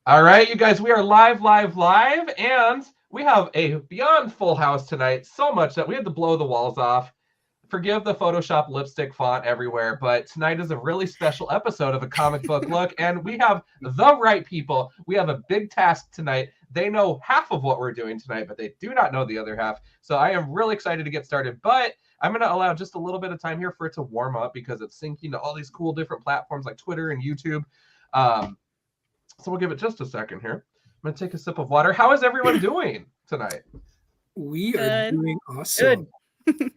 All right, you guys, we are live, and we have a beyond full house tonight. So much that we had to blow the walls off. Forgive the Photoshop lipstick font everywhere, but tonight is a really special episode of A Comic Book Look, and we have the right people. We have a big task tonight. They know half of what we're doing tonight, but they do not know the other half. So I am really excited to get started, but I'm going to allow just a little bit of time here for it to warm up because it's syncing to all these cool different platforms like Twitter and YouTube. So we'll give it just a second here. I'm going to take a sip of water. How is everyone doing tonight? We are doing awesome. Good.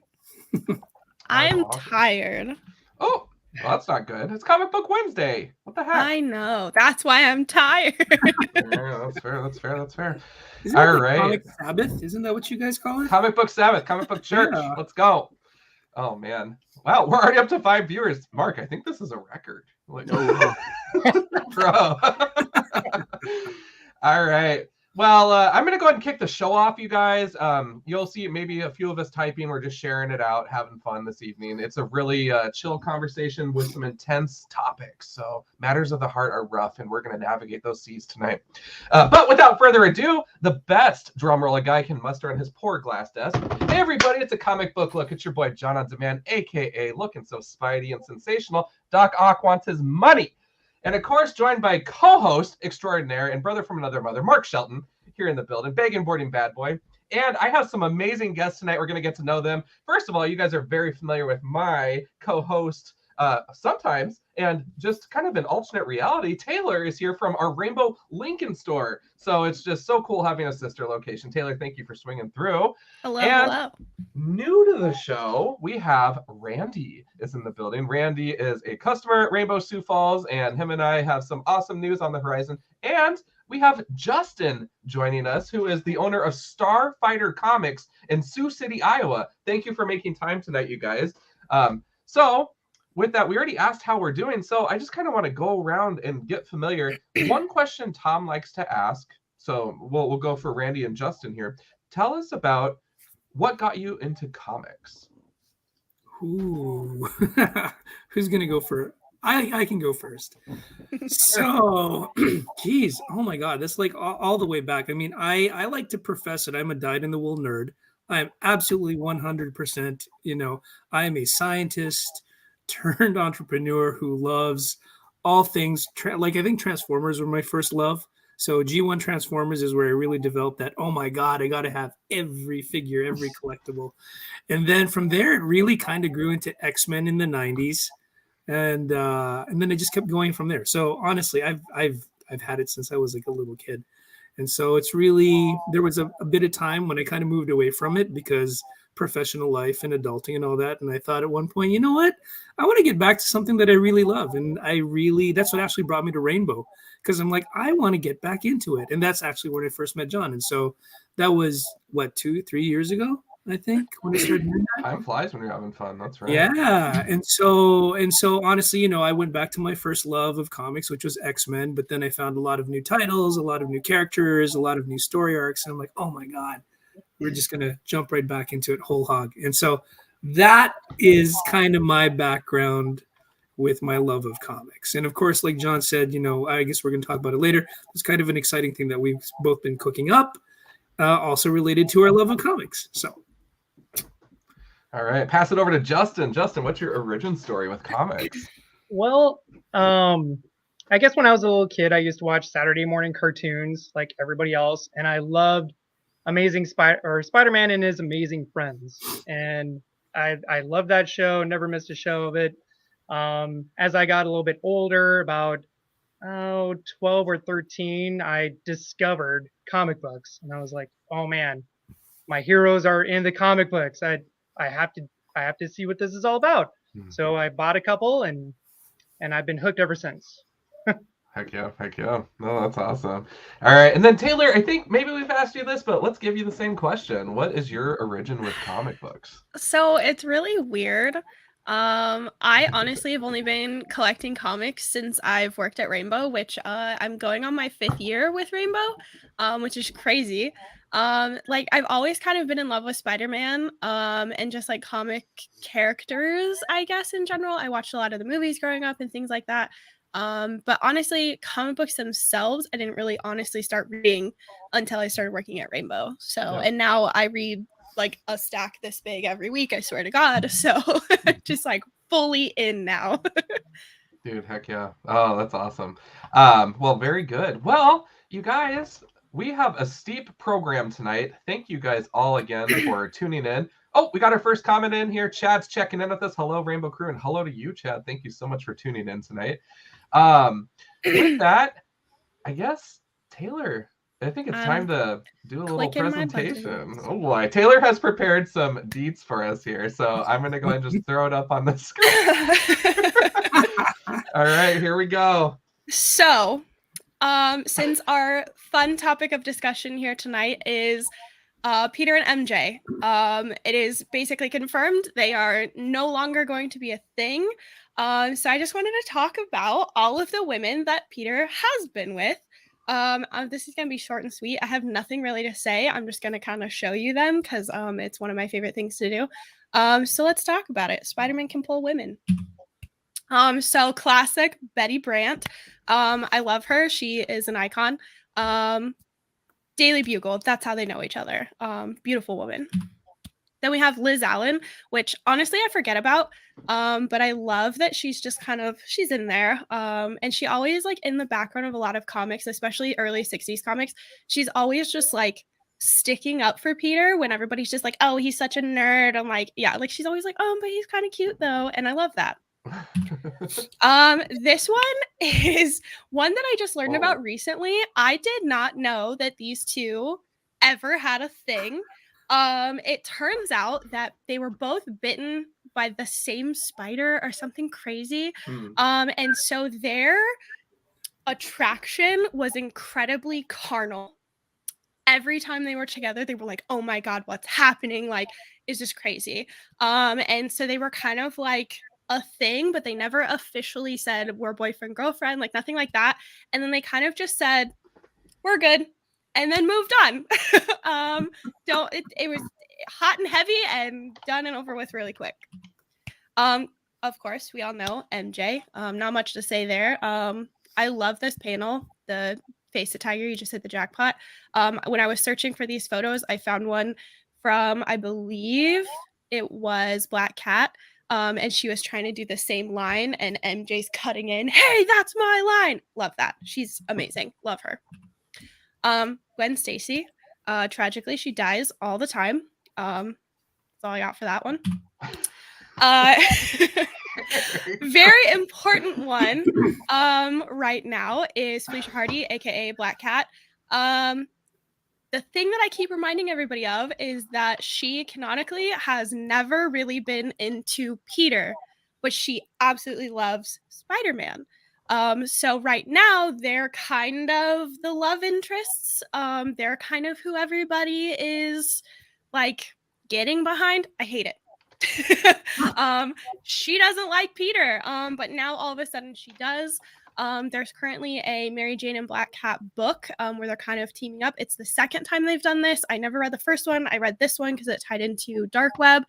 I'm tired. Oh, well, that's not good. It's Comic Book Wednesday. What the heck? I know. That's why I'm tired. Yeah, that's fair. Isn't All it right. Comic Sabbath? Isn't that what you guys call it? Comic Book Sabbath, Comic Book Church. Yeah. Let's go. Oh, man. Wow, we're already up to 5 viewers. Mark, I think this is a record. Like, bro. All right. Well, I'm going to go ahead and kick the show off, you guys. You'll see maybe a few of us typing. We're just sharing it out, having fun this evening. It's a really chill conversation with some intense topics. So matters of the heart are rough, and we're going to navigate those seas tonight. But without further ado, the best drum roll a guy can muster on his poor glass desk. Hey, everybody, it's a Comic Book Look. It's your boy, John on Demand, a.k.a. looking so spidey and sensational. Doc Ock wants his money. And of course, joined by co-host extraordinaire and brother from another mother, Mark Shelton, here in the building, begging, boarding bad boy. And I have some amazing guests tonight. We're going to get to know them. First of all, you guys are very familiar with my co-host sometimes, and just kind of an alternate reality. Taylor is here from our Rainbow Lincoln store. So it's just so cool having a sister location. Taylor, thank you for swinging through. Hello. New to the show, we have Randy is in the building. Randy is a customer at Rainbow Sioux Falls, and him and I have some awesome news on the horizon. And we have Justin joining us, who is the owner of Starfighter Comics in Sioux City, Iowa. Thank you for making time tonight, you guys. So with that, we already asked how we're doing, so I just kind of want to go around and get familiar. One question Tom likes to ask, so we'll go for Randy and Justin here. Tell us about what got you into comics. Ooh. Who's going to go first? I can go first. So, geez, oh my God, that's like all the way back. I mean, I like to profess that I'm a dyed-in-the-wool nerd. I am absolutely 100%, I am a scientist turned entrepreneur who loves all things. I think Transformers were my first love. So G1 Transformers is where I really developed that. Oh my God, I got to have every figure, every collectible. And then from there, it really kind of grew into X-Men in the 90s. And then it just kept going from there. So honestly, I've had it since I was like a little kid. And so it's really, there was a bit of time when I kind of moved away from it because professional life and adulting and all that. And I thought at one point, you know what? I want to get back to something that I really love. And that's what actually brought me to Rainbow, because I'm like, I want to get back into it. And that's actually where I first met John. And so that was 2-3 years ago, I think, when I started doing that. Time flies when you're having fun. That's right. Yeah. And so honestly, I went back to my first love of comics, which was X-Men. But then I found a lot of new titles, a lot of new characters, a lot of new story arcs. And I'm like, oh my God, we're just going to jump right back into it whole hog. And so that is kind of my background with my love of comics. And of course, like John said, I guess we're going to talk about it later. It's kind of an exciting thing that we've both been cooking up, also related to our love of comics. So. All right, pass it over to Justin. Justin, what's your origin story with comics? Well, I guess when I was a little kid, I used to watch Saturday morning cartoons like everybody else, and I loved Amazing Spider-Man and His Amazing Friends, and I loved that show. Never missed a show of it. As I got a little bit older, about 12 or 13, I discovered comic books, and I was like, oh man, my heroes are in the comic books. I have to see what this is all about. So I bought a couple, and I've been hooked ever since. Heck yeah. No, that's awesome. All right, and then Taylor, I think maybe we've asked you this, but let's give you the same question. What is your origin with comic books? So it's really weird. I honestly have only been collecting comics since I've worked at Rainbow, which I'm going on my 5th year with Rainbow, which is crazy. I've always kind of been in love with Spider-Man, and just like comic characters, I guess, in general. I watched a lot of the movies growing up and things like that. But honestly, comic books themselves, I didn't really honestly start reading until I started working at Rainbow. So, Yeah. and now I read like a stack this big every week, I swear to God. So just like fully in now. Dude, heck yeah. Oh, that's awesome. Well, very good. Well, you guys, we have a steep program tonight. Thank you guys all again for tuning in. Oh, we got our first comment in here. Chad's checking in with us. Hello, Rainbow Crew, and hello to you, Chad. Thank you so much for tuning in tonight. With that, I guess, Taylor, I think it's time to do a little clicking my presentation. buttons. Oh boy, Taylor has prepared some deets for us here, so I'm going to go ahead and just throw it up on the screen. All right, here we go. So, since our fun topic of discussion here tonight is Peter and MJ, it is basically confirmed they are no longer going to be a thing. So I just wanted to talk about all of the women that Peter has been with. This is going to be short and sweet. I have nothing really to say. I'm just going to kind of show you them because it's one of my favorite things to do. So let's talk about it. Spider-Man can pull women. So classic Betty Brant. I love her. She is an icon. Daily Bugle. That's how they know each other. Beautiful woman. Then we have Liz Allen, which honestly I forget about. But I love that she's just she's in there. And she always like in the background of a lot of comics, especially early 60s comics. She's always just like sticking up for Peter when everybody's just like, oh, he's such a nerd. I'm like, yeah, like she's always like, oh, but he's kind of cute though. And I love that. This one is one that I just learned about recently. I did not know that these two ever had a thing. It turns out that they were both bitten by the same spider or something crazy. And so their attraction was incredibly carnal. Every time they were together, they were like, oh my God, what's happening? Like, it's just crazy. And so they were kind of like a thing, but they never officially said we're boyfriend, girlfriend, like nothing like that. And then they kind of just said, we're good. And then moved on. It was hot and heavy and done and over with really quick. Of course, we all know MJ. Not much to say there. I love this panel, the Face the Tiger, you just hit the jackpot. When I was searching for these photos, I found one from, I believe it was Black Cat. And she was trying to do the same line and MJ's cutting in, hey, that's my line. Love that. She's amazing. Love her. Gwen Stacy, tragically, she dies all the time. That's all I got for that one. Very important one right now is Felicia Hardy, aka Black Cat. The thing that I keep reminding everybody of is that she canonically has never really been into Peter, but she absolutely loves Spider-Man. So right now they're kind of the love interests. They're kind of who everybody is like getting behind. I hate it. She doesn't like Peter, but now all of a sudden she does. There's currently a Mary Jane and Black Cat book where they're kind of teaming up. It's the second time they've done this. I never read the first one. I read this one because it tied into Dark Web.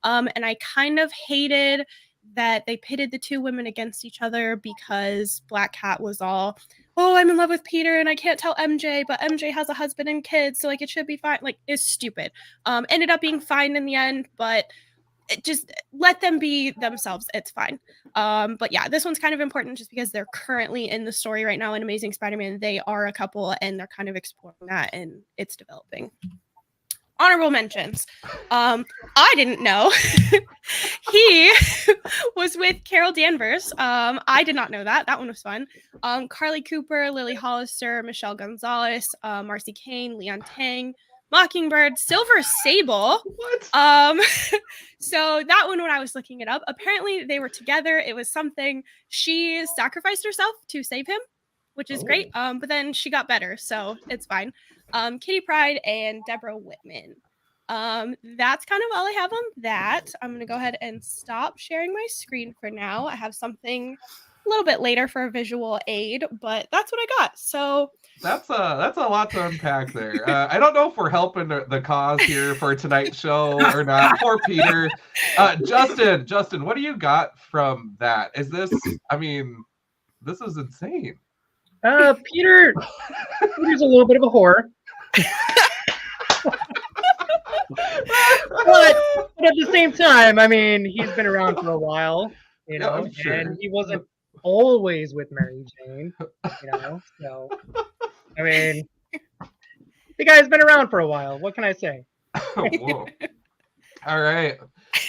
And I kind of hated that they pitted the two women against each other because Black Cat was all, oh, I'm in love with Peter and I can't tell MJ, but MJ has a husband and kids, so like it should be fine. Like, it's stupid. Ended up being fine in the end, but just let them be themselves. It's fine. But yeah, this one's kind of important just because they're currently in the story right now in Amazing Spider-Man. They are a couple and they're kind of exploring that and it's developing. Honorable mentions. I didn't know he was with Carol Danvers. I did not know that. That one was fun. Carly Cooper, Lily Hollister, Michelle Gonzalez, Marcy Kane, Leon Tang, Mockingbird, Silver Sable. What? So that one, when I was looking it up, apparently they were together. It was something. She sacrificed herself to save him, which is great. But then she got better, so it's fine. Kitty Pryde and Deborah Whitman. That's kind of all I have on that. I'm gonna go ahead and stop sharing my screen for now. I have something a little bit later for a visual aid, but that's what I got. So that's a lot to unpack there. I don't know if we're helping the cause here for tonight's show or not. Poor Peter. Justin, what do you got from that? Is this? I mean, This is insane. Peter's a little bit of a whore. but at the same time, I mean, he's been around for a while, you Yeah, know, I'm sure. and he wasn't always with Mary Jane, you know. So, I mean, the guy's been around for a while. What can I say? Whoa. All right.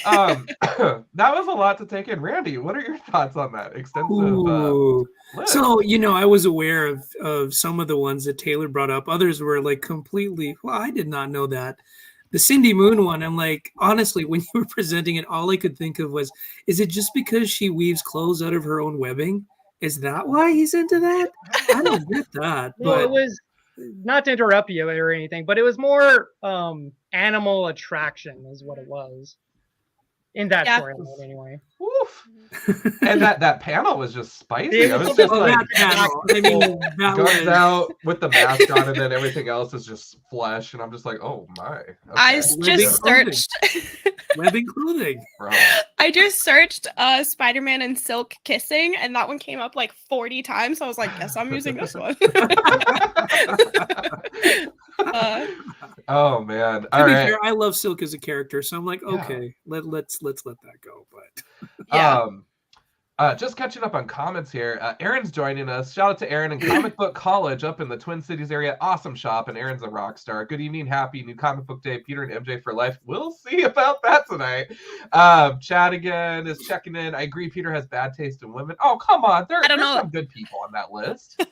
That was a lot to take in. Randy, what are your thoughts on that extensive Ooh. list? So, I was aware of some of the ones that Taylor brought up. Others were like completely, well, I did not know that. The Cindy Moon one, I'm like, honestly, when you were presenting it, all I could think of was, is it just because she weaves clothes out of her own webbing? Is that why he's into that? I don't get that. Well, it But was, not to interrupt you or anything, but it was more animal attraction is what it was in that Yeah. storyline anyway. Oof. And that panel was just spicy. It I was was just just like, that panel, I mean, that guns was, out with the mask on, and then everything else is just flesh, and I'm just like, oh my. I Okay. Webbing just clothing. searched. webbing clothing. Bro. I just searched Spider-Man and Silk kissing, and that one came up like 40 times. So I was like, guess I'm using this one. Oh man. To All be right. fair, I love Silk as a character, so I'm like, Yeah. okay, let's let that go. But Yeah. Just catching up on comments here. Aaron's joining us. Shout out to Aaron in Comic Book College up in the Twin Cities area. Awesome shop, and Aaron's a rock star. Good evening, happy new comic book day, Peter and MJ for life. We'll see about that tonight. Chad again is checking in. I agree, Peter has bad taste in women. Oh, come on, I don't there's know. some good people on that list.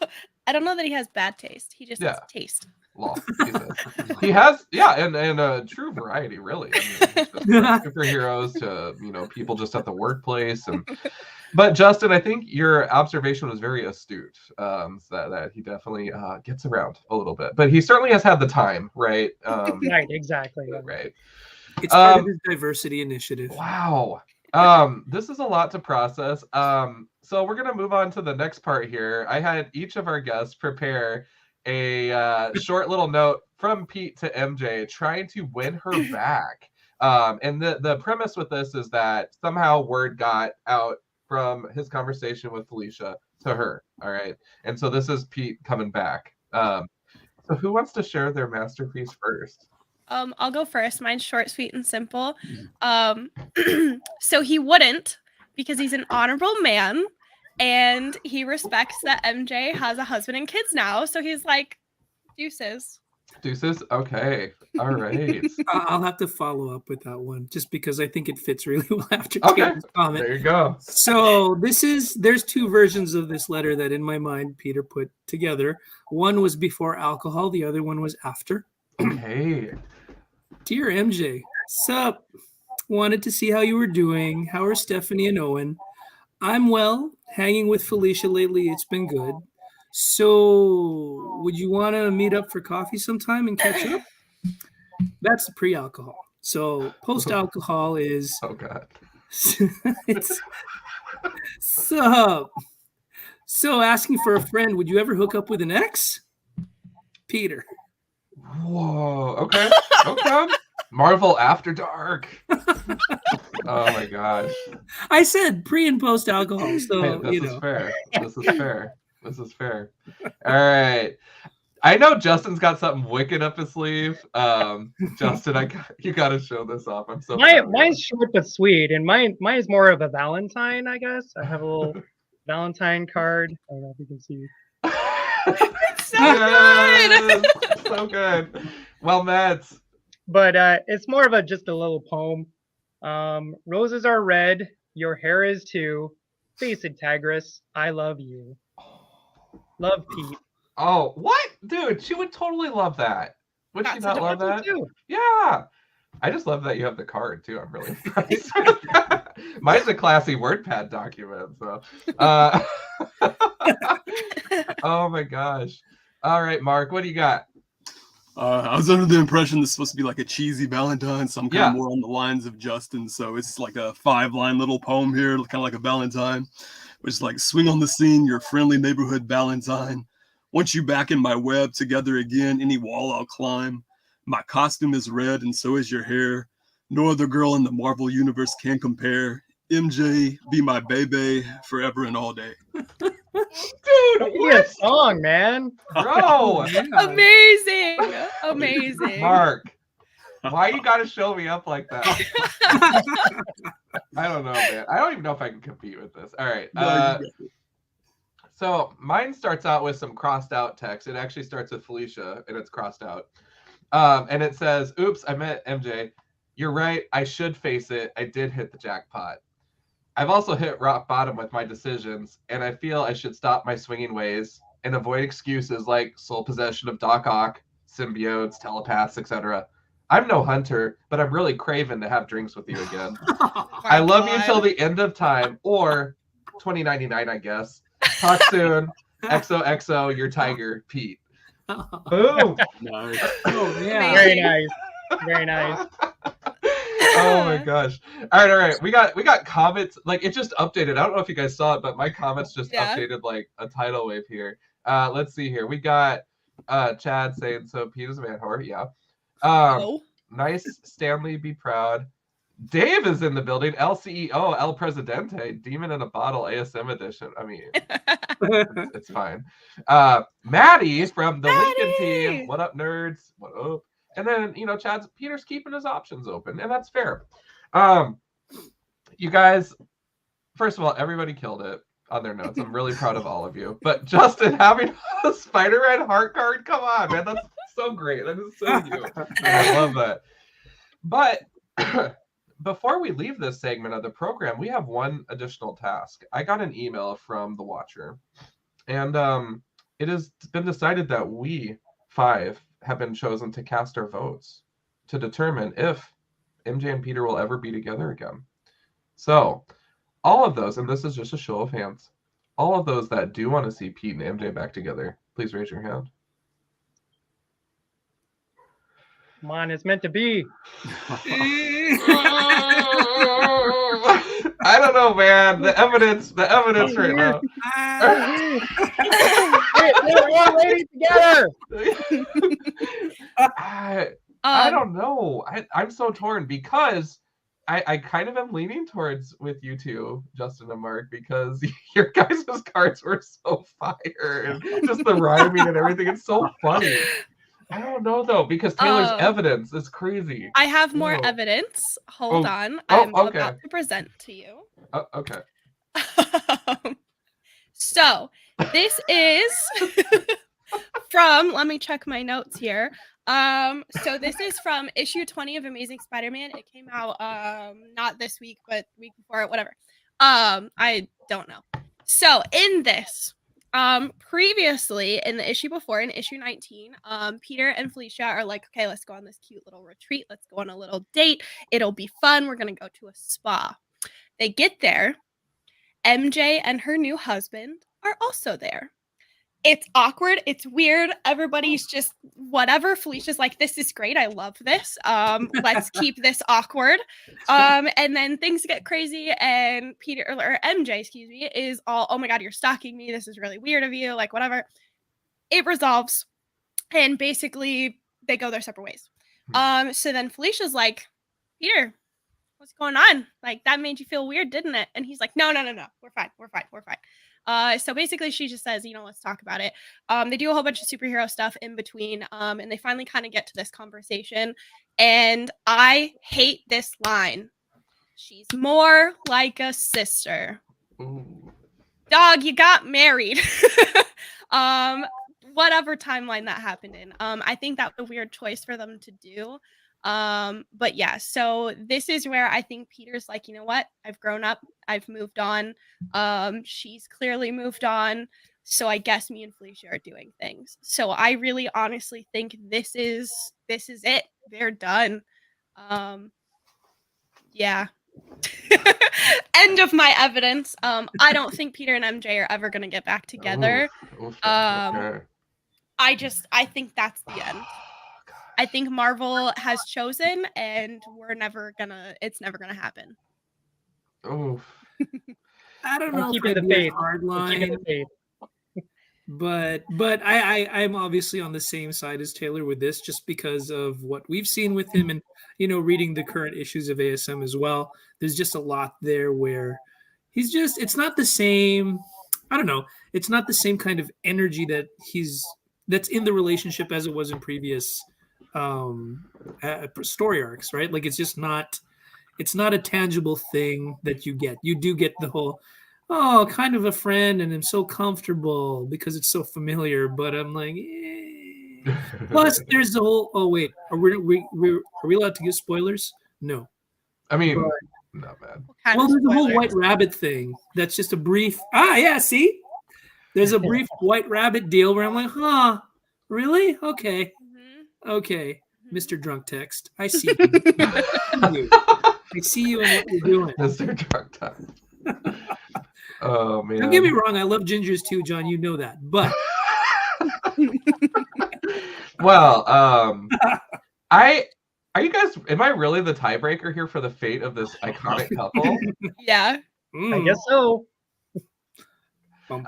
I don't know that he has bad taste. He just has Yeah. taste. Lol, he has, yeah, and a true variety, really. I mean, just superheroes to people just at the workplace, but Justin, I think your observation was very astute. So that he definitely gets around a little bit, but he certainly has had the time, right? Right, exactly. Right. it's part of his diversity initiative. Wow. This is a lot to process. So we're gonna move on to the next part here. I had each of our guests prepare a short little note from Pete to MJ trying to win her back. And the premise with this is that somehow word got out from his conversation with Felicia to her. All right. And so this is Pete coming back. So who wants to share their masterpiece first? I'll go first. Mine's short, sweet, and simple. So he wouldn't, because he's an honorable man and he respects that MJ has a husband and kids now. So he's like, deuces. Deuces? Okay. All right. I'll have to follow up with that one just because I think it fits really well after Okay. Taylor's comment. There you go. So there's two versions of this letter that in my mind Peter put together. One was before alcohol, the other one was after. Okay. Dear MJ, sup? Wanted to see how you were doing. How are Stephanie and Owen? I'm well. Hanging with Felicia lately. It's been good. So would you want to meet up for coffee sometime and catch up? That's the pre-alcohol. So post-alcohol is Oh God. it's sup? So asking for a friend, would you ever hook up with an ex? Peter. Whoa. Okay. Okay. Marvel After Dark. Oh my gosh. I said pre and post alcohol, so Hey, this you is know. fair. This is fair. This is fair. All right. I know Justin's got something wicked up his sleeve. Justin, you got to show this off. I'm so proud of you. Mine's short but sweet, and mine's more of a Valentine, I guess. I have a little Valentine card. I don't know if you can see. So good. Yes, so good. Well met. But it's more of just a little poem. Roses are red, your hair is too. Face it, Tigress, I love you. Love, Pete. Oh, what? Dude, she would totally love that. Would she That's not love adorable that? too. Yeah. I just love that you have the card too. I'm really impressed. Mine's a classy WordPad document. So, oh my gosh. All right, Mark, what do you got? I was under the impression this is supposed to be like a cheesy Valentine, so I'm kind Yeah. of more on the lines of Justin. So it's like a 5-line little poem here, kind of like a Valentine, which is like, swing on the scene, your friendly neighborhood Valentine. Once you back in my web, together again, any wall I'll climb. My costume is red and so is your hair. No other girl in the Marvel universe can compare. MJ, be my baby forever and all day. Dude, That could be a what? song, man. Bro, Yeah. Amazing. Amazing. Mark, why you gotta show me up like that? I don't know, man. I don't even know if I can compete with this. All right. So mine starts out with some crossed out text. It actually starts with Felicia, and it's crossed out. And it says, "Oops, I meant MJ. You're right. I should face it. I did hit the jackpot. I've also hit rock bottom with my decisions, and I feel I should stop my swinging ways and avoid excuses like soul possession of Doc Ock, symbiotes, telepaths, etc. I'm no hunter, but I'm really craving to have drinks with you again. I love you till the end of time, or 2099, I guess. Talk soon. XOXO, your tiger, Pete." Boom. Nice. Oh, yeah. Very nice. Very nice. Oh my gosh. All right. We got comments. Like, it just updated. I don't know if you guys saw it, but my comments just Yeah. updated like a tidal wave here. Let's see here. We got Chad saying, "So Pete is a man whore." Yeah. Oh. Nice, Stanley, be proud. Dave is in the building. LCEO, El Presidente, Demon in a Bottle, ASM edition. I mean, it's fine. Maddie from the Lincoln team. Maddie! What up, nerds? What up? And then, Peter's keeping his options open, and that's fair. You guys, first of all, everybody killed it on their notes. I'm really proud of all of you. But Justin having a Spider-Man heart card, come on, man. That's so great. That is so you. I love that. But before we leave this segment of the program, we have one additional task. I got an email from the Watcher, and it has been decided that we 5 have been chosen to cast our votes to determine if MJ and Peter will ever be together again. So, all of those, and this is just a show of hands, all of those that do want to see Pete and MJ back together, please raise your hand. Come on, it's meant to be. I don't know, man. The evidence right now. They're all ladies together. I don't know. I'm so torn because I kind of am leaning towards with you two, Justin and Mark, because your guys' cards were so fire and just the rhyming and everything. It's so funny. I don't know though, because Taylor's evidence is crazy. I have more Whoa. evidence. Hold on. Oh, I'm okay. about to present to you. Okay. So this is from, let me check my notes here. So this is from issue 20 of Amazing Spider-Man. It came out not this week, but week before, whatever. I don't know. So in this, previously in the issue before, in issue 19, Peter and Felicia are like, okay, let's go on this cute little retreat. Let's go on a little date. It'll be fun. We're gonna go to a spa. They get there. MJ and her new husband are also there. It's awkward. It's weird. Everybody's just whatever. Felicia's like, this is great. I love this. Let's keep this awkward. And then things get crazy, and Peter or MJ, excuse me, is all, oh my God, you're stalking me. This is really weird of you. Like, whatever. It resolves, and basically they go their separate ways. So then Felicia's like, Peter, what's going on? Like, that made you feel weird, didn't it? And he's like, no. We're fine. So basically she just says, let's talk about it. They do a whole bunch of superhero stuff in between. And they finally kind of get to this conversation. And I hate this line. She's more like a sister. Ooh. Dog, you got married. Whatever timeline that happened in. I think that was a weird choice for them to do. But yeah, so this is where I think Peter's like, you know what? I've grown up. I've moved on. She's clearly moved on. So I guess me and Felicia are doing things. So I really honestly think this is it. They're done. Yeah. End of my evidence. I don't think Peter and MJ are ever gonna get back together. Okay. I think that's the end. I think Marvel has chosen, and it's never gonna happen. Oh. I don't know. I'm if keeping it'd the be a faith. hard I'm keeping line, the faith. but I'm obviously on the same side as Taylor with this, just because of what we've seen with him, and reading the current issues of ASM as well. There's just a lot there where it's not the same. I don't know. It's not the same kind of energy that's in the relationship as it was in previous story arcs, right? Like it's just not. It's not a tangible thing that you get. You do get the whole, oh, kind of a friend, and I'm so comfortable because it's so familiar. But I'm like, eh. Plus, there's the whole. Oh wait, are we allowed to give spoilers? No. I mean, not bad. Kind Well, of there's the whole spoilers. White Rabbit thing. That's just a brief. Yeah. See, there's a brief White Rabbit deal where I'm like, huh, really? Okay, Mhm. okay, Mr. Drunk Text, I see you. I see you and what you're doing. Mr. Drunk Time. Oh man. Don't get me wrong, I love gingers too, John. You know that, but Well, are you guys? Am I really the tiebreaker here for the fate of this iconic couple? Yeah. I guess so. In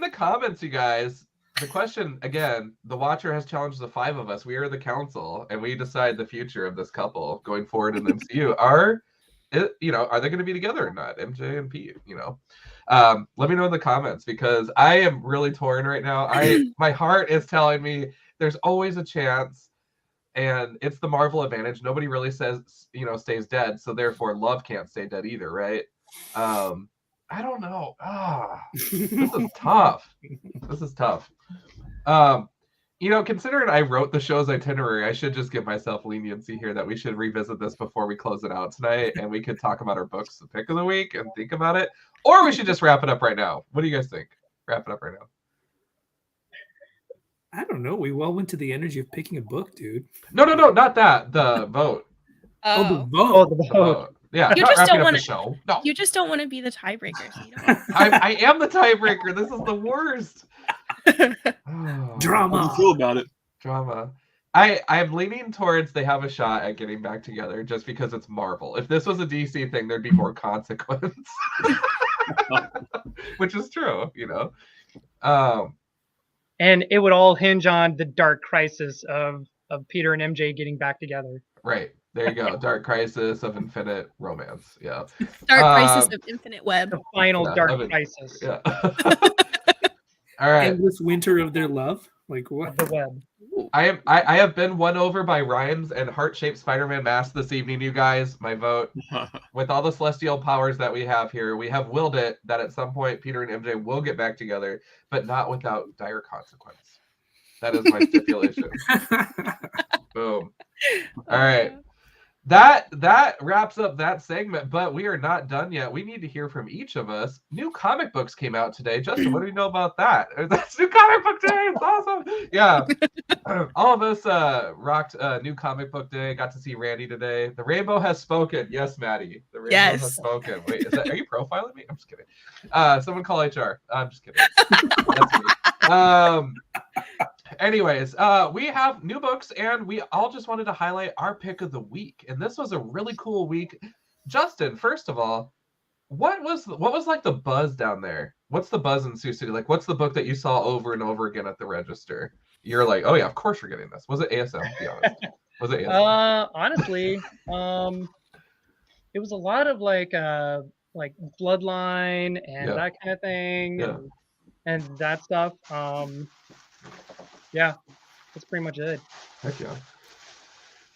the comments, you guys, the question again: the Watcher has challenged the 5 of us. We are the council, and we decide the future of this couple going forward in the MCU. Are they going to be together or not? MJ and Pete, let me know in the comments because I am really torn right now. My heart is telling me there's always a chance, and it's the Marvel advantage. Nobody really says stays dead, so therefore love can't stay dead either, right? I don't know. This is tough. This is tough. Considering I wrote the show's itinerary, I should just give myself leniency here that we should revisit this before we close it out tonight, and we could talk about our books, the pick of the week, and think about it. Or we should just wrap it up right now. What do you guys think? Wrap it up right now. I don't know. We well went to the energy of picking a book, dude. No, not that. The vote. Oh, the Oh. vote. Oh, the The vote. vote. Yeah, You not just wrapping don't up wanna- the show. No, You just don't want to be the tiebreaker. So you don't. I am the tiebreaker. This is the worst. Oh. How do Drama. you feel about it? Drama. I'm leaning towards they have a shot at getting back together just because it's Marvel. If this was a DC thing, there'd be more consequence. Which is true, And it would all hinge on the dark crisis of Peter and MJ getting back together. Right. There you go. Dark Crisis of Infinite Romance. Yeah. Dark Crisis of Infinite Web. The final Yeah, dark of it. crisis Yeah. All right. Endless winter of their love. Like what? of the web. I have been won over by Ryan's and heart-shaped Spider-Man mask this evening, you guys. My vote. With all the celestial powers that we have here, we have willed it that at some point Peter and MJ will get back together, but not without dire consequence. That is my stipulation. Boom. All right. That wraps up that segment, but we are not done yet. We need to hear from each of us. New comic books came out today. Justin, what do you know about that? That's new comic book day. It's awesome. Yeah. All of us rocked new comic book day. Got to see Randy today. The rainbow has spoken. Yes, Maddie. The rainbow has Yes. spoken. Wait, are you profiling me? I'm just kidding. Someone call HR. I'm just kidding. That's me. Anyways, we have new books, and we all just wanted to highlight our pick of the week. And this was a really cool week. Justin, first of all, what was like the buzz down there? What's the buzz in Sioux City? Like, what's the book that you saw over and over again at the register? You're like, oh yeah, of course we're getting this. Was it ASM? Be honest. Was it ASM? Honestly, it was a lot of like Bloodline and Yeah. that kind of thing, Yeah. and that stuff. Yeah, that's pretty much it. Heck yeah.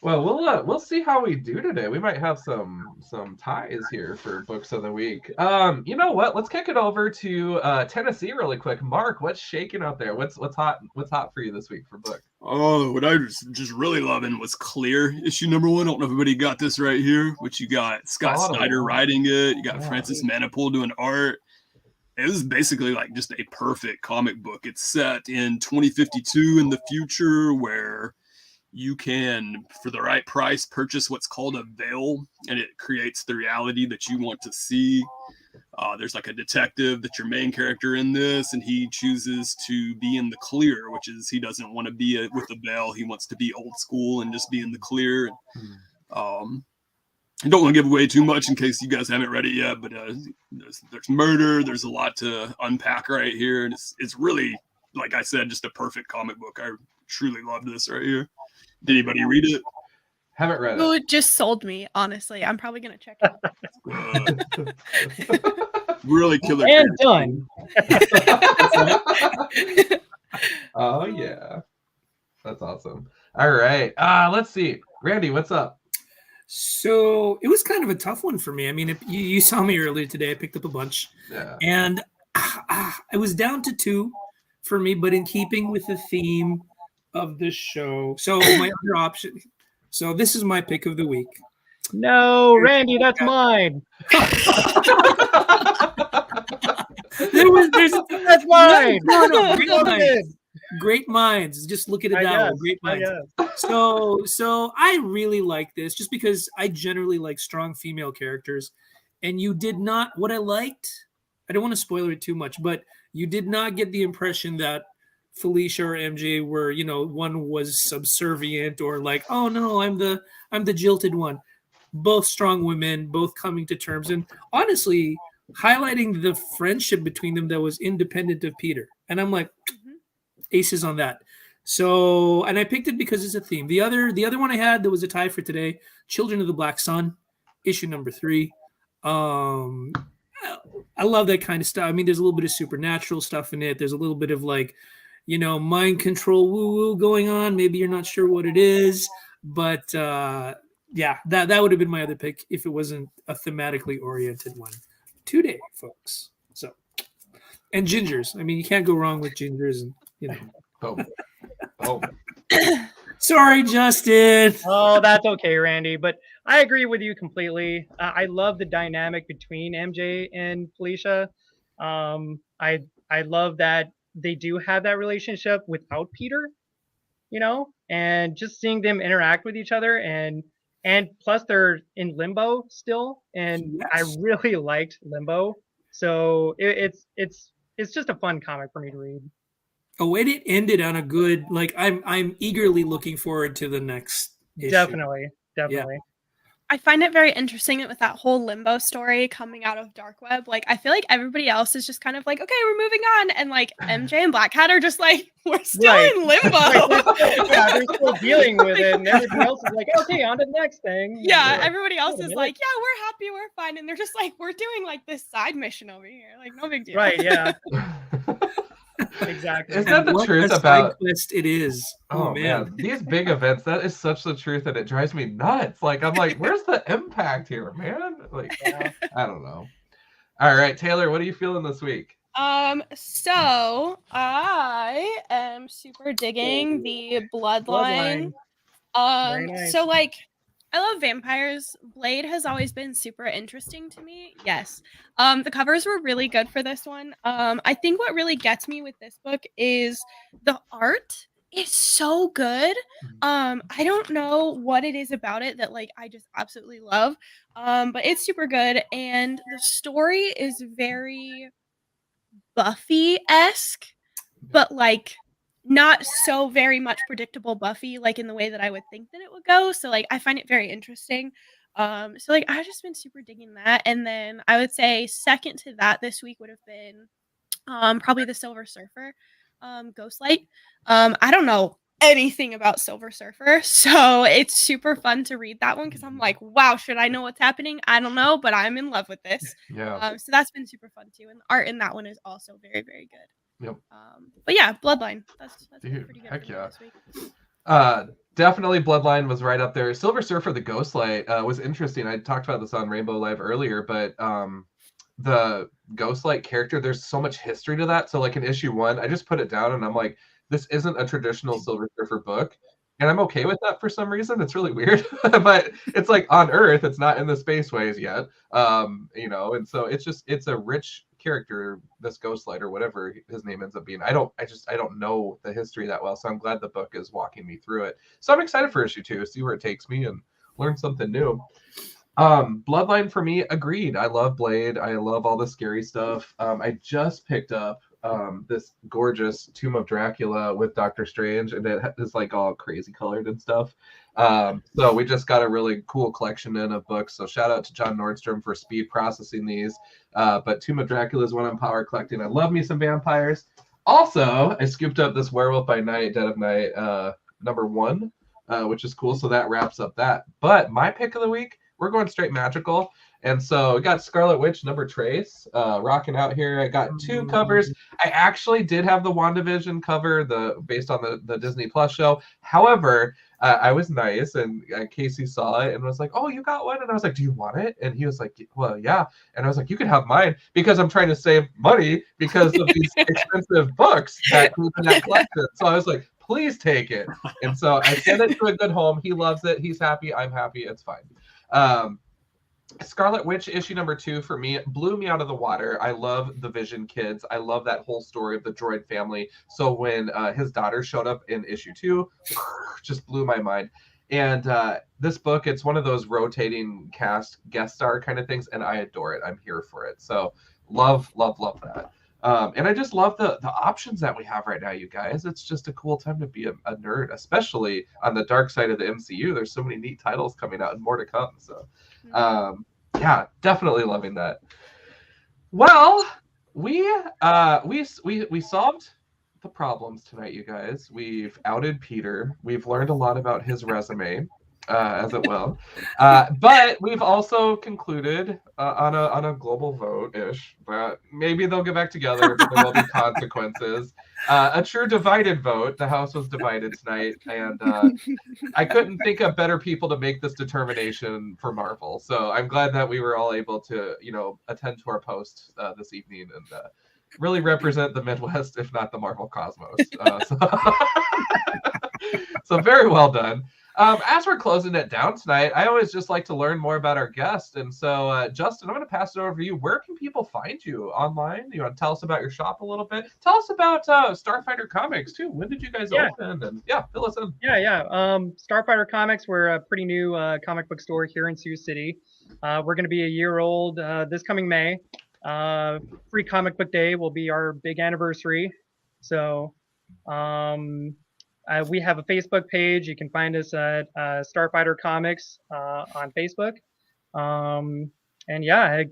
Well, we'll see how we do today. We might have some ties here for books of the week. You know what? Let's kick it over to Tennessee really quick. Mark, what's shaking out there? What's hot? What's hot for you this week for book? Oh, what I was just really loving was Clear, issue number 1. I don't know if everybody got this right here, which you got Scott Got it. Snyder writing it. You got Yeah. Francis Manapul doing art. It was basically like just a perfect comic book. It's set in 2052 in the future where you can, for the right price, purchase what's called a veil, and it creates the reality that you want to see. There's like a detective that's your main character in this, and he chooses to be in the clear, which is he doesn't want to be with a veil. He wants to be old school and just be in the clear. I don't want to give away too much in case you guys haven't read it yet, but there's murder. There's a lot to unpack right here, and it's really, like I said, just a perfect comic book. I truly love this right here. Did anybody read it? Haven't read it. Who just sold me? Honestly, I'm probably gonna check it out. Really killer. And character. done. Oh yeah, that's awesome. All right, let's see, Randy, what's up? So it was kind of a tough one for me. I mean, you saw me earlier today. I picked up a bunch, Yeah. and I was down to 2 for me, but in keeping with the theme of the show. So my other option. So this is my pick of the week. No, Randy, that's mine. That's mine. No, great So minds. good. Great minds. Just look at it I that way. guess, Great I minds. guess. So I really like this just because I generally like strong female characters, and you did not. What I liked, I don't want to spoil it too much, but you did not get the impression that Felicia or MJ were, you know, one was subservient or like, oh no, I'm the jilted one. Both strong women, both coming to terms, and honestly highlighting the friendship between them that was independent of Peter. And I'm like, aces on that. So, and I picked it because it's a theme. The other one I had that was a tie for today, Children of the Black Sun, issue number 3. I love that kind of stuff. I mean, there's a little bit of supernatural stuff in it. There's a little bit of like, you know, mind control woo-woo going on. Maybe you're not sure what it is, but yeah, that would have been my other pick if it wasn't a thematically oriented one today, folks. So, and gingers. I mean, you can't go wrong with gingers, and you know. Oh. Sorry, Justin. Oh, that's okay, Randy. But I agree with you completely. I love the dynamic between MJ and Felicia. I love that they do have that relationship without Peter, you know, and just seeing them interact with each other, and plus they're in limbo still, and I Yes. really liked Limbo. So it's just a fun comic for me to read. Oh, and it ended on a good. Like, I'm eagerly looking forward to the next issue. Definitely. I find it very interesting with that whole Limbo story coming out of Dark Web. Like, I feel like everybody else is just kind of like, okay, we're moving on. And like MJ and Black Cat are just like, we're still Right. in limbo. Yeah, they're still dealing with it, and everybody else is like, okay, on to the next thing. Yeah, Yeah. everybody else Wait a is minute. like, yeah, we're happy, we're fine. And they're just like, we're doing like this side mission over here. Like, no big deal. Right, yeah, exactly. Isn't that And the what truth a about- side quest it is? Oh man, these big events, that is such the truth that it drives me nuts. Like, I'm like, where's the impact here, man? Like, Yeah. I don't know. All right, Taylor, what are you feeling this week? So I am super digging the Bloodline. Very nice. So like I love vampires. Blade has always been super interesting to me. Yes. The covers were really good for this one. I think what really gets me with this book is the art is so good. I don't know what it is about it that like I just absolutely love. But it's super good, and the story is very Buffy-esque, but like not so very much predictable Buffy, like in the way that I would think that it would go. So like I find it very interesting. So like I've just been super digging that. And then I would say second to that this week would have been probably the Silver Surfer, Ghostlight. I don't know anything about Silver Surfer, so it's super fun to read that one because I'm like, wow, should I know what's happening? I don't know, but I'm in love with this. Yeah. So that's been super fun too, and the art in that one is also very, very good. Yep. But yeah, Bloodline. That's been Dude, pretty good. heck for me yeah. this week. Definitely Bloodline was right up there. Silver Surfer, the Ghostlight, was interesting. I talked about this on Rainbow Live earlier, but the Ghostlight character, there's so much history to that. So like in issue 1, I just put it down and I'm like, this isn't a traditional Silver Surfer book. And I'm okay with that for some reason. It's really weird, but it's like on Earth, it's not in the spaceways yet. You know, and so it's a rich character, this Ghostlight or whatever his name ends up being. I don't know the history that well, so I'm glad the book is walking me through it. So I'm excited for issue 2, see where it takes me and learn something new. Bloodline for me, agreed. I love Blade. I love all the scary stuff. I just picked up this gorgeous Tomb of Dracula with Doctor Strange, and it is like all crazy colored and stuff. So we just got a really cool collection in of books. So shout out to John Nordstrom for speed processing these. But Tomb of Dracula is one I'm power collecting. I love me some vampires. Also, I scooped up this Werewolf by Night, Dead of Night, number 1, which is cool. So that wraps up that. But my pick of the week, we're going straight magical. And so we got Scarlet Witch number Trace rocking out here. I got 2 covers. I actually did have the WandaVision cover, based on the Disney Plus show. However, I was nice, and Casey saw it and was like, "Oh, you got one?" And I was like, "Do you want it?" And he was like, "Well, yeah." And I was like, "You can have mine," because I'm trying to save money because of these expensive books that go in that collection. So I was like, "Please take it." And so I sent it to a good home. He loves it. He's happy. I'm happy. It's fine. Scarlet Witch issue number 2 for me blew me out of the water. I love the Vision kids. I love that whole story of the droid family. So when his daughter showed up in issue 2, just blew my mind. And this book, it's one of those rotating cast guest star kind of things, and I adore it. I'm here for it. So love that. And I just love the options that we have right now, you guys. It's just a cool time to be a nerd, especially on the dark side of the MCU. There's so many neat titles coming out and more to come. So yeah, definitely loving that. Well, we solved the problems tonight, you guys. We've outed Peter. We've learned a lot about his resume, as it will. But we've also concluded on a global vote-ish that maybe they'll get back together, but there will be consequences. A true divided vote. The House was divided tonight, and I couldn't think of better people to make this determination for Marvel. So I'm glad that we were all able to, attend to our post this evening and really represent the Midwest, if not the Marvel cosmos. So very well done. As we're closing it down tonight, I always just like to learn more about our guest. And so, Justin, I'm going to pass it over to you. Where can people find you online? You want to tell us about your shop a little bit? Tell us about Starfighter Comics, too. When did you guys open? And fill us in. Yeah. Starfighter Comics, we're a pretty new comic book store here in Sioux City. We're going to be a year old this coming May. Free Comic Book Day will be our big anniversary. So we have a Facebook page. You can find us at Starfighter Comics on Facebook. And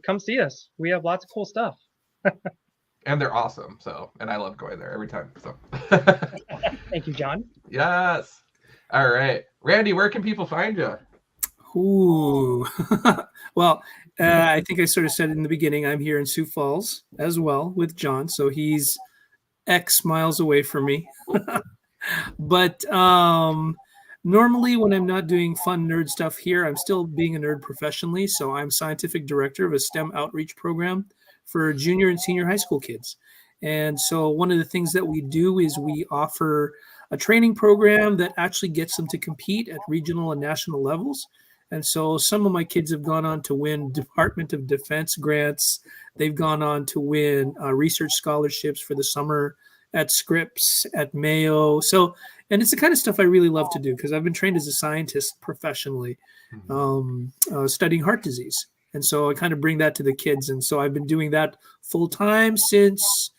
come see us. We have lots of cool stuff. And they're awesome. And I love going there every time. So Thank you, John. Yes. All right. Randy, where can people find you? Ooh. Well, I think I sort of said it in the beginning, I'm here in Sioux Falls as well with John. So he's X miles away from me. But normally when I'm not doing fun nerd stuff here, I'm still being a nerd professionally. So I'm scientific director of a STEM outreach program for junior and senior high school kids. And so one of the things that we do is we offer a training program that actually gets them to compete at regional and national levels. And so some of my kids have gone on to win Department of Defense grants. They've gone on to win research scholarships for the summer at Scripps, at Mayo. So, and it's the kind of stuff I really love to do because I've been trained as a scientist professionally, studying heart disease. And so I kind of bring that to the kids. And so I've been doing that full time since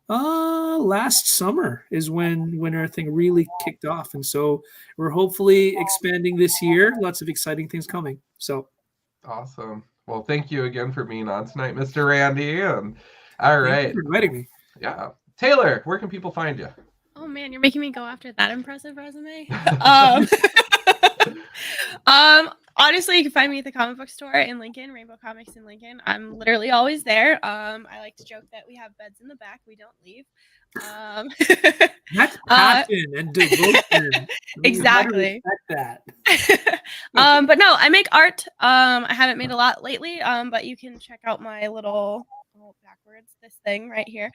last summer is when everything really kicked off. And so we're hopefully expanding this year. Lots of exciting things coming. So awesome. Well, thank you again for being on tonight, Mr. Randy. And all right. Thank you for inviting me. Yeah. Taylor, where can people find you? Oh man, you're making me go after that impressive resume. Honestly, you can find me at the comic book store in Lincoln, Rainbow Comics in Lincoln. I'm literally always there. I like to joke that we have beds in the back. We don't leave. That's passion and devotion. Exactly. That. But no, I make art. I haven't made a lot lately, but you can check out my little this thing right here.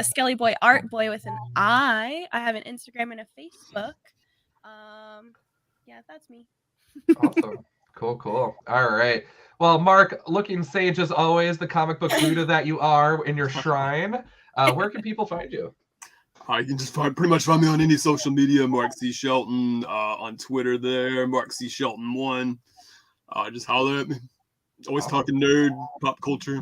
Skelly Boy Art, boy with an I. I have an Instagram and a Facebook. That's me. Awesome. Cool. All right. Well, Mark, looking sage as always, the comic book Buddha that you are in your shrine. Where can people find you? You can just pretty much find me on any social media, Mark C. Shelton, on Twitter there, Mark C. Shelton 1. Just holler at me. Always talking nerd, pop culture.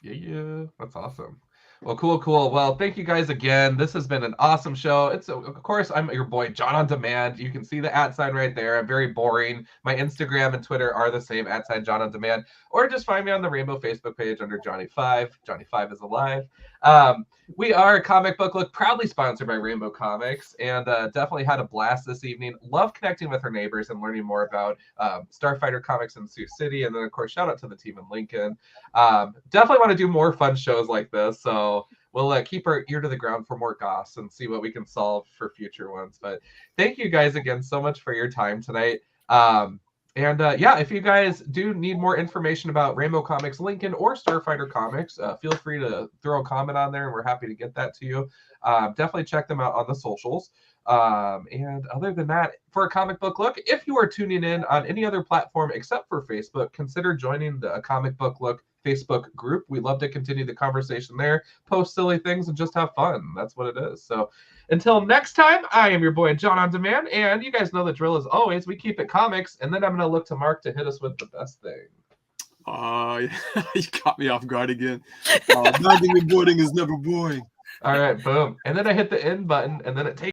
Yeah. That's awesome. Well, cool. Well, thank you guys again. This has been an awesome show. Of course, I'm your boy, John on Demand. You can see the @ sign right there. I'm very boring. My Instagram and Twitter are the same, @ John on Demand. Or just find me on the Rainbow Facebook page under Johnny5. Johnny5 is alive. We are Comic Book Look, proudly sponsored by Rainbow Comics, and definitely had a blast this evening. Love connecting with our neighbors and learning more about Starfighter Comics in Sioux City, and then of course shout out to the team in Lincoln. Definitely want to do more fun shows like this, so we'll keep our ear to the ground for more goss and see what we can solve for future ones. But thank you guys again so much for your time tonight. Yeah, if you guys do need more information about Rainbow Comics Lincoln or Starfighter Comics, feel free to throw a comment on there, and we're happy to get that to you. Definitely check them out on the socials. And other than that, for a Comic Book Look, if you are tuning in on any other platform except for Facebook, consider joining the Comic Book Look Facebook group. We love to continue the conversation there, post silly things, and just have fun. That's what it is. So until next time, I am your boy John on Demand, and you guys know the drill as always. We keep it comics, and then I'm going to look to Mark to hit us with the best thing. You caught me off guard again. Landing and boarding is never boring. All right, boom. And then I hit the end button, and then it takes